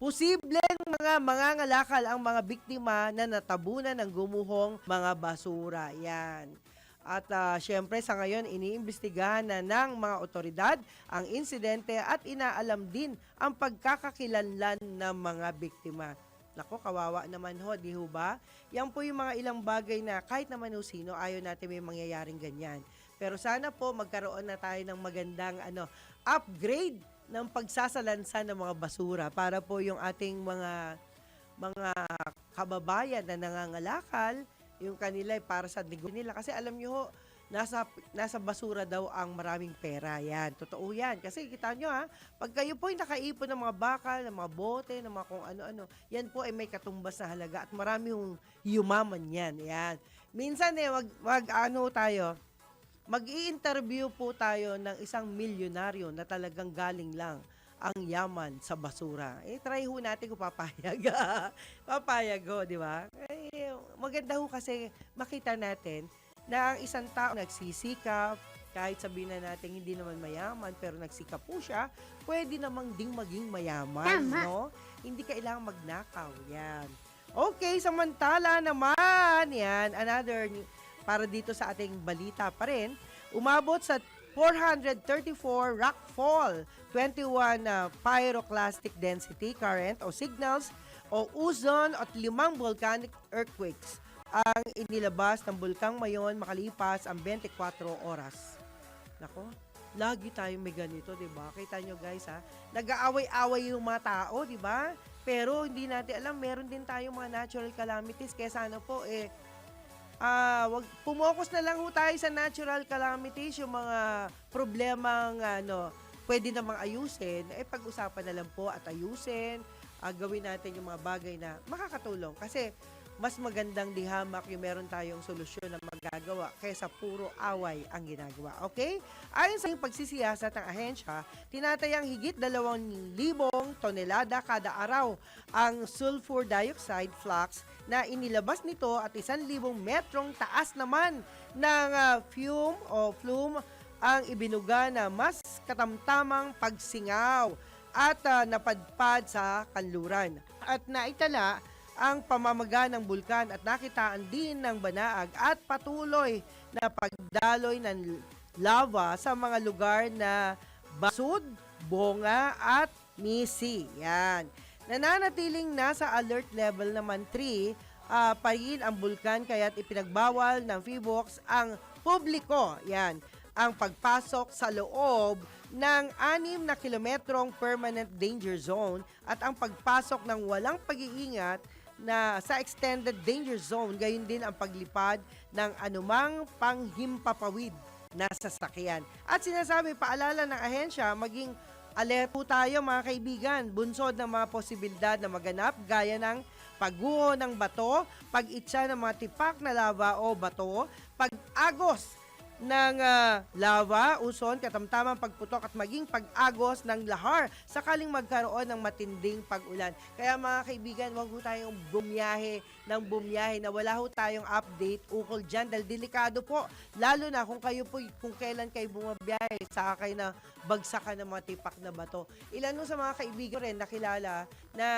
posibleng mga mangangalakal ang mga biktima na natabunan ng gumuhong mga basura. Yan. At syempre sa ngayon, iniimbestigahan na ng mga otoridad ang insidente at inaalam din ang pagkakakilanlan ng mga biktima. Nako, kawawa naman ho, di ho ba? Yan po yung mga ilang bagay na kahit naman ho sino, ayaw natin may mangyayaring ganyan. Pero sana po magkaroon na tayo ng magandang upgrade ng pagsasalansa ng mga basura para po yung ating mga kababayan na nangangalakal, yung kanila ay para sa negosyo nila. Kasi alam nyo ho, nasa basura daw ang maraming pera. Yan, totoo yan. Kasi kita nyo ha, pag kayo po ay nakaipon ng mga bakal, ng mga bote, ng mga kung ano-ano, yan po ay may katumbas na halaga at marami hong yumaman yan. Yan. Minsan mag-i-interview po tayo ng isang milyonaryo na talagang galing lang ang yaman sa basura. Try ho natin kung papayag. Papayag ho, di ba? Maganda ho kasi makita natin na ang isang tao nagsisikap, kahit sabihin na natin hindi naman mayaman, pero nagsikap po siya, pwede namang ding maging mayaman, no? Hindi kailangang magnakaw. Yan. Okay, samantala naman, yan, another, para dito sa ating balita pa rin, umabot sa 434 rockfall, 21 pyroclastic density current o signals o uzon at 5 volcanic earthquakes ang inilabas ng Bulkang Mayon makalipas ang 24 oras. Nako, lagi tayong may ganito, di ba? Kita nyo guys ha, nag-aaway-away yung mga tao, di ba? Pero hindi natin alam, meron din tayong mga natural calamities, kaya sana po pumokus na lang ho tayo sa natural calamities, yung mga problemang pwede namang ayusin, pag-usapan na lang po at ayusin, gawin natin yung mga bagay na makakatulong. Kasi mas magandang dihamak yung meron tayong solusyon na magagawa kaysa puro away ang ginagawa. Okay? Ayon sa pagsisiyasat ng ahensya, tinatayang higit 2,000 tonelada kada araw ang sulfur dioxide flux na inilabas nito at 1,000 metrong taas naman ng flume ang ibinuga na mas katamtamang pagsingaw at napadpad sa kanluran. At naitala ang pamamaga ng bulkan at nakitaan din ng banaag at patuloy na pagdaloy ng lava sa mga lugar na Basud, Bonga at Misi. Yan. Nananatiling nasa alert level naman 3 pa rin ang bulkan kaya't ipinagbawal ng PHIVOLCS ang publiko. Yan. Ang pagpasok sa loob ng 6 na kilometrong permanent danger zone at ang pagpasok ng walang pag-iingat na sa extended danger zone, gayon din ang paglipad ng anumang panghimpapawid na sasakyan. At sinasabi, paalala ng ahensya, maging alert po tayo mga kaibigan, bunsod ng mga posibilidad na maganap gaya ng pagguho ng bato, pag-itsa ng mga tipak na lava o bato, pag-agos ng lava, uson, katamtamang pagputok at maging pag-agos ng lahar sakaling magkaroon ng matinding pag-ulan. Kaya mga kaibigan, huwag ho tayong bumiyahe na wala ho tayong update ukol dyan dahil delikado po. Lalo na kung kailan kayo bumabiyahe sa kayo na bagsakan ng mga tipak na bato. Ilan ho sa mga kaibigan rin nakilala na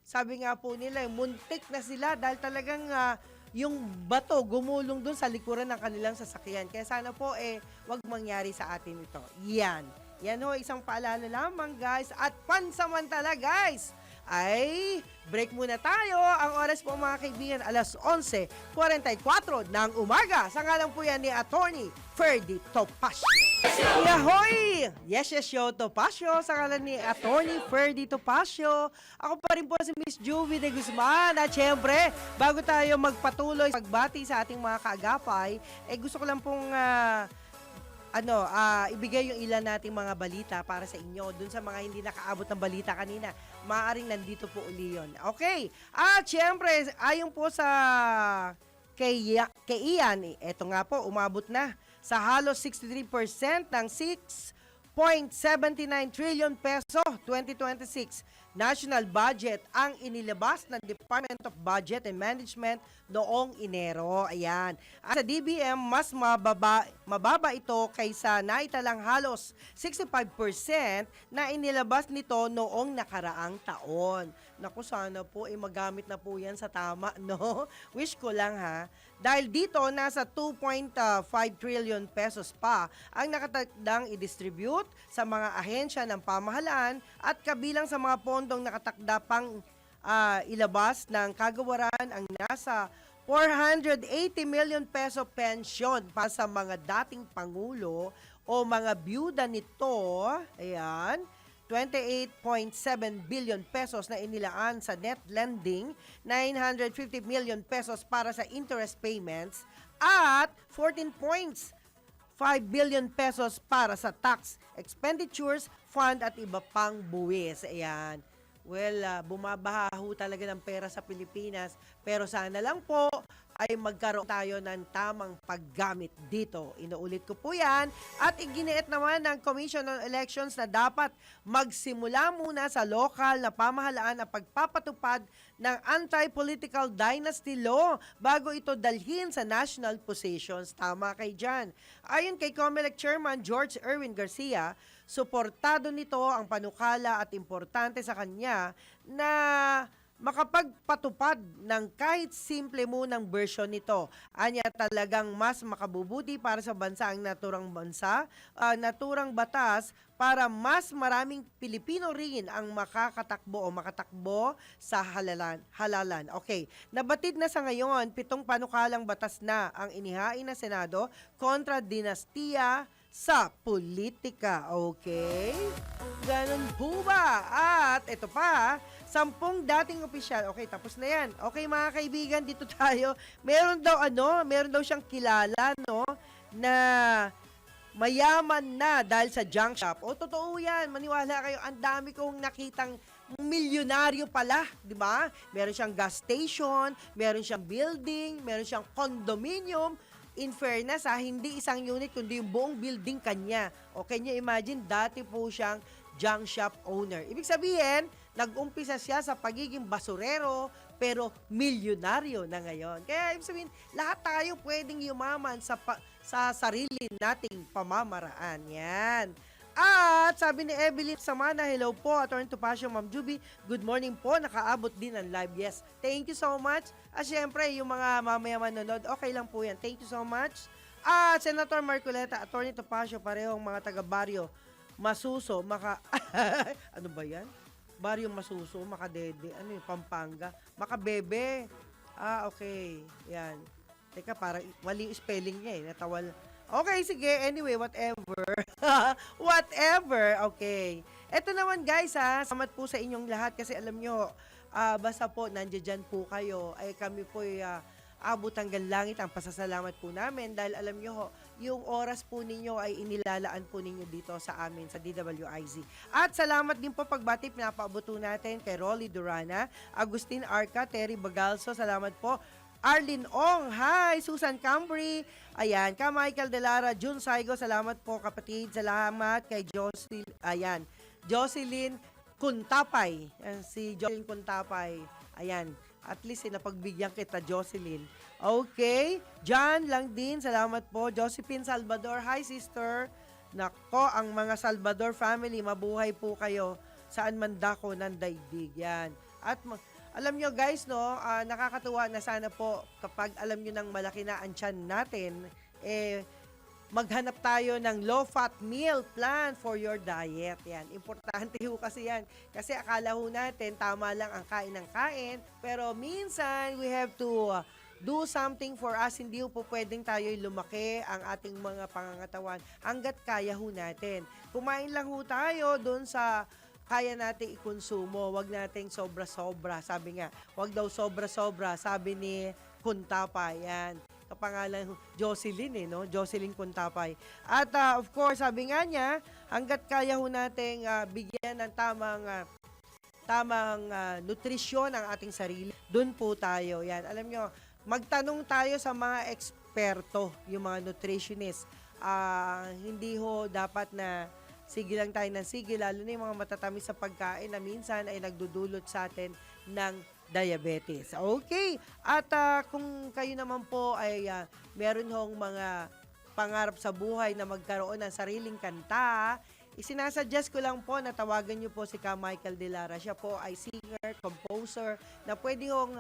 sabi nga po nila, muntik na sila dahil talagang yung bato gumulong dun sa likuran ng kanilang sasakyan. Kaya sana po wag mangyari sa atin ito. Yan ho, isang paalala lamang guys. At pansamantala guys, ay break muna tayo. Ang oras po mga kaibigan, alas 11:44 ng umaga. Sa ngalan po yan ni Attorney Ferdy Topacio. Yahoy! Yes, yo, Topacio. Sa ngalan ni Attorney Ferdy Topacio. Ako pa rin po si Miss Juvie de Guzman. At syempre, bago tayo magpatuloy sa pagbati sa ating mga kaagapay, gusto ko lang pong ibigay yung ilan nating mga balita para sa inyo. Dun sa mga hindi nakaabot ng balita kanina, maaaring nandito po uli yun. Okay. At syempre, ayon po sa kay Ian, eto nga po, umabot na sa halos 63% ng 6.79 trillion peso 2026 national budget ang inilabas ng Department of Budget and Management noong Enero. Ayan. At sa DBM, mas mababa ito kaysa naitalang halos 65% na inilabas nito noong nakaraang taon. Naku, sana po magamit na po yan sa tama, no? Wish ko lang ha. Dahil dito, nasa 2.5 trillion pesos pa ang nakatakdang i-distribute sa mga ahensya ng pamahalaan at kabilang sa mga pondong nakatakda pang ilabas ng kagawaran ang nasa 480 million peso pensyon para sa mga dating pangulo o mga byuda nito. Ayan. 28.7 billion pesos na inilaan sa net lending, 950 million pesos para sa interest payments, at 14.5 billion pesos para sa tax expenditures, fund at iba pang buwis. Ayan. Well, bumabaha ho talaga ng pera sa Pilipinas, pero sana lang po ay magkaroon tayo ng tamang paggamit dito. Inuulit ko po yan. At iginiit naman ng Commission on Elections na dapat magsimula muna sa lokal na pamahalaan ang pagpapatupad ng anti-political dynasty law bago ito dalhin sa national positions. Tama kay dyan. Ayon kay COMELEC Chairman George Erwin Garcia, suportado nito ang panukala at importante sa kanya na makapagpatupad ng kahit simple munang version nito. Anya talagang mas makabubuti para sa bansa ang naturang batas para mas maraming Pilipino rin ang makatakbo sa halalan. Okay, nabatid na sa ngayon, 7 panukalang batas na ang inihain ng Senado kontra dinastiya sa politika. Okay? Ganun po ba? At ito pa, 10 dating opisyal. Okay, tapos na yan. Okay, mga kaibigan, dito tayo. Meron daw siyang kilala, no, na mayaman na dahil sa junk shop. O, totoo yan. Maniwala kayo. Ang dami kong nakitang milyonaryo pala, di ba? Meron siyang gas station, meron siyang building, meron siyang condominium. In fairness, hindi isang unit, kundi yung buong building kanya. O, can you imagine, dati po siyang junk shop owner. Ibig sabihin, nag-umpisa siya sa pagiging basurero, pero milyonaryo na ngayon. Kaya ibig sabihin, lahat tayo pwedeng yumaman sa sarili nating pamamaraan. Yan. At sabi ni Evelyn Samana, hello po, Attorney Topacio, Ma'am Juby, good morning po, nakaabot din ang live. Yes, thank you so much. At syempre, yung mga mamaya manonood, okay lang po yan. Thank you so much. At Senator Marcoleta, Attorney Topacio, parehong mga taga-baryo, Masuso, ano ba yan? Baryo Masuso, Makadede, ano yung Pampanga, Makabebe. Okay, yan. Teka, parang mali yung spelling niya natawal. Okay, sige. Anyway, whatever. Whatever. Okay. Eto naman guys salamat po sa inyong lahat kasi alam nyo, basta po nandiyan po kayo, ay kami po abot hanggang langit ang pasasalamat po namin dahil alam nyo, yung oras po ninyo ay inilalaan po ninyo dito sa amin, sa DWIZ. At salamat din po pagbati, pinapaabot natin kay Rolly Durana, Agustin Arca, Terry Bagalso, salamat po. Arlene Ong, hi! Susan Cambry, ayan, ka Michael Delara, June Saigo, salamat po kapatid, salamat kay Jocelyn Kuntapay, si Jocelyn Kuntapay, ayan, at least napagbigyan kita, Jocelyn. Okay, John lang din, salamat po. Josephine Salvador, hi sister. Nako, ang mga Salvador family, mabuhay po kayo saan man dako ng daigdig. Yan. At alam nyo guys, no, nakakatuwa na sana po kapag alam nyo nang malaki na ang tiyan natin, maghanap tayo ng low-fat meal plan for your diet. Yan, importante ho kasi yan. Kasi akala ho natin, tama lang ang kain ng kain, pero minsan, we have to do something for us. Hindi ho po pwedeng tayo'y lumaki ang ating mga pangangatawan hanggat kaya ho natin. Kumain lang ho tayo doon sa kaya nating ikonsumo. Wag nating sobra-sobra. Sabi nga, wag daw sobra-sobra. Sabi ni Kuntapay. Yan. Kapangalan Jocelyn no? Jocelyn Kuntapay. At of course, sabi nga niya, hanggat kaya ho nating bigyan ng tamang nutrisyon ang ating sarili, dun po tayo. Yan. Alam nyo, magtanong tayo sa mga eksperto, yung mga nutritionist. Hindi ho dapat na sige lang tayo ng sige, lalo na yung mga matatamis sa pagkain na minsan ay nagdudulot sa atin ng diabetes. Okay. At kung kayo naman po ay meron hong mga pangarap sa buhay na magkaroon ng sariling kanta, isinasuggest ko lang po na tawagan niyo po si Michael De Lara. Siya po ay singer, composer, na pwede hong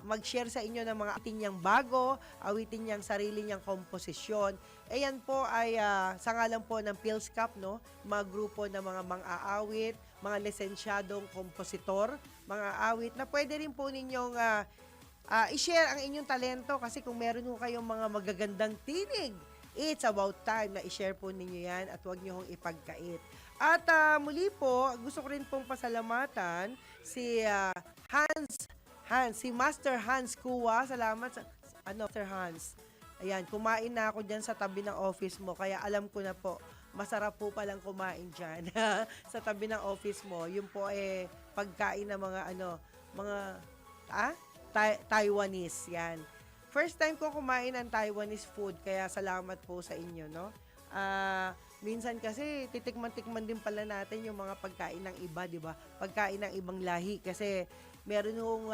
mag-share sa inyo ng mga awitin niyang bago, awitin niyang sarili niyang komposisyon. Ayan po ay sa ngalan po ng Phil's Cup, no? Mga grupo ng mga mang-aawit, mga lisensyadong kompositor, mga awit na pwede rin po ninyong i-share ang inyong talento kasi kung meron ho kayong mga magagandang tinig, it's about time na i-share po ninyo yan at huwag nyo hong ipagkait. At muli po, gusto ko rin pong pasalamatan si si Master Hans Kuwa. Salamat sa Master Hans. Ayan, kumain na ako dyan sa tabi ng office mo, kaya alam ko na po, masarap po palang kumain dyan sa tabi ng office mo. Yun po pagkain ng Taiwanese. Yan. First time ko kumain ng Taiwanese food, kaya salamat po sa inyo, no? Minsan kasi titikman-tikman din pala natin yung mga pagkain ng iba, di ba? Pagkain ng ibang lahi kasi meron hong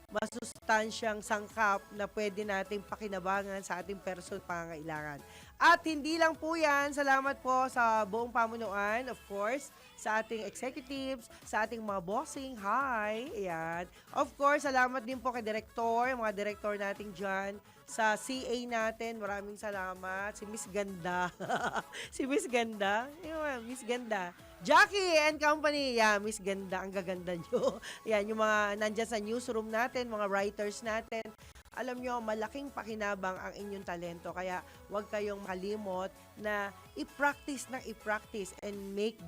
masustansyang sangkap na pwede nating pakinabangan sa ating personal pangangailangan. At hindi lang po yan, salamat po sa buong pamunuan, of course, sa ating executives, sa ating mga bossing, hi, ayan. Of course, salamat din po kay Direktor, mga Direktor natin dyan, sa CA natin, maraming salamat, si Miss Ganda, si Miss Ganda, Miss Ganda, Jackie and Company, yeah, Miss Ganda, ang gaganda nyo. Yan, yung mga nandyan sa newsroom natin, mga writers natin, alam nyo, malaking pakinabang ang inyong talento. Kaya huwag kayong makalimot na i-practice and make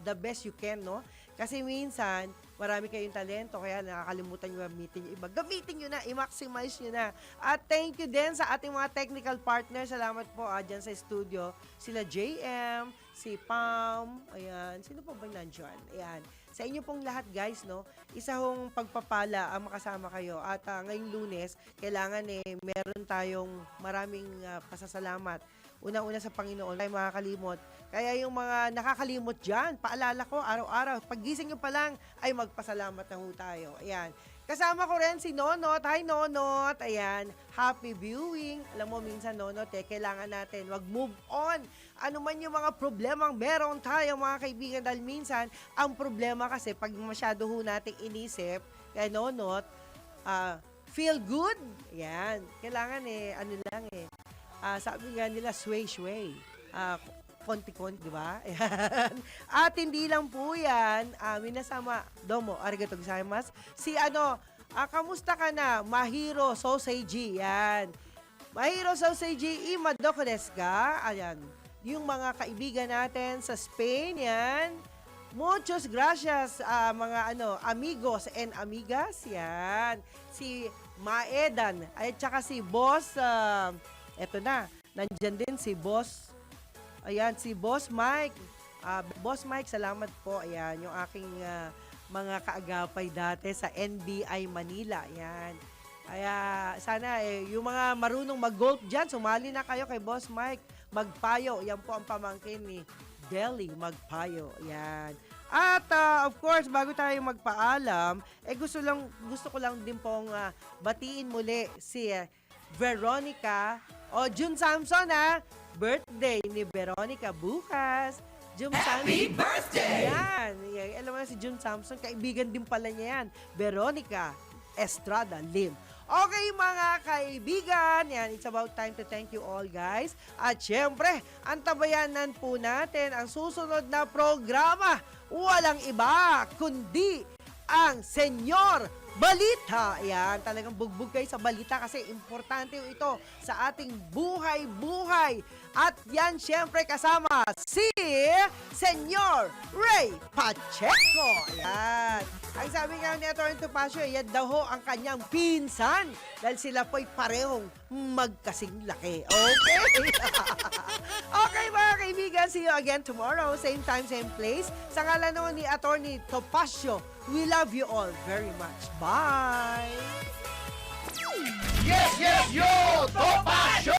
the best you can, no? Kasi minsan, marami kayong talento, kaya nakakalimutan nyo gamitin yung iba. Gamitin nyo na, i-maximize nyo na. At thank you din sa ating mga technical partners. Salamat po dyan sa studio. Sila JM, si Pam, ayan. Sino po ba nandyan? Ayan. Sa inyo pong lahat, guys, no? Isa hong pagpapala ang makasama kayo. At ngayong Lunes, kailangan meron tayong maraming pasasalamat. Unang-una sa Panginoon, ay makakalimot. Kaya yung mga nakakalimot dyan, paalala ko, araw-araw, paggising nyo pa lang, ay magpasalamat na ho tayo. Ayan. Kasama ko rin si Nonot. Hi, Nonot. Ayan. Happy viewing. Alam mo, minsan, Nonot, kailangan natin mag-move on. Ano man yung mga problemang meron tayo, mga kaibigan, dahil minsan, ang problema kasi, pag masyado ho nating inisip, kaya Nonot, feel good. Ayan. Kailangan sabi nga nila, sway. Konti-konti, di ba? Ayan. At hindi lang po yan, minasama, domo, arigato gozaimasu. Si kamusta ka na? Mahiro Soseiji, yan. Mahiro Soseiji, ima doko desu ka? Ayan. Yung mga kaibigan natin sa Spain, yan. Muchos gracias, mga amigos and amigas, yan. Si Maedan, at saka si Boss, eto na, nandyan din si Boss. Ayan, si Boss Mike. Boss Mike, salamat po. Ayan, yung aking mga kaagapay dati sa NBI Manila. Ayan. Kaya sana yung mga marunong mag-golf dyan, sumali na kayo kay Boss Mike. Magpayo. Yan po ang pamangkin ni Deli Magpayo. Ayan. At of course, bago tayo magpaalam, gusto ko lang din pong batiin muli si Veronica June Samson, birthday ni Veronica bukas. June Happy Samson. Birthday! Yan. Alam mo na si June Samson, kaibigan din pala niya yan. Veronica Estrada Lim. Okay, mga kaibigan. kaibigan. Yan, it's about time to thank you all, guys. At syempre, antabayanan po natin ang susunod na programa. Walang iba, kundi ang Senyor Balita. Yan, talagang bugbog kayo sa balita kasi importante ito sa ating buhay-buhay. At yan, syempre, kasama si Senyor Ray Pacheco. Yan. Ang sabi nga ni Atty. Topacio, yan daw ho ang kanyang pinsan dahil sila po'y parehong magkasing laki. Okay? Okay, mga kaibigan, see you again tomorrow. Same time, same place. Sa ngalan naman ni Atty. Topacio, we love you all very much. Bye! Yes, yes, yo! Topa!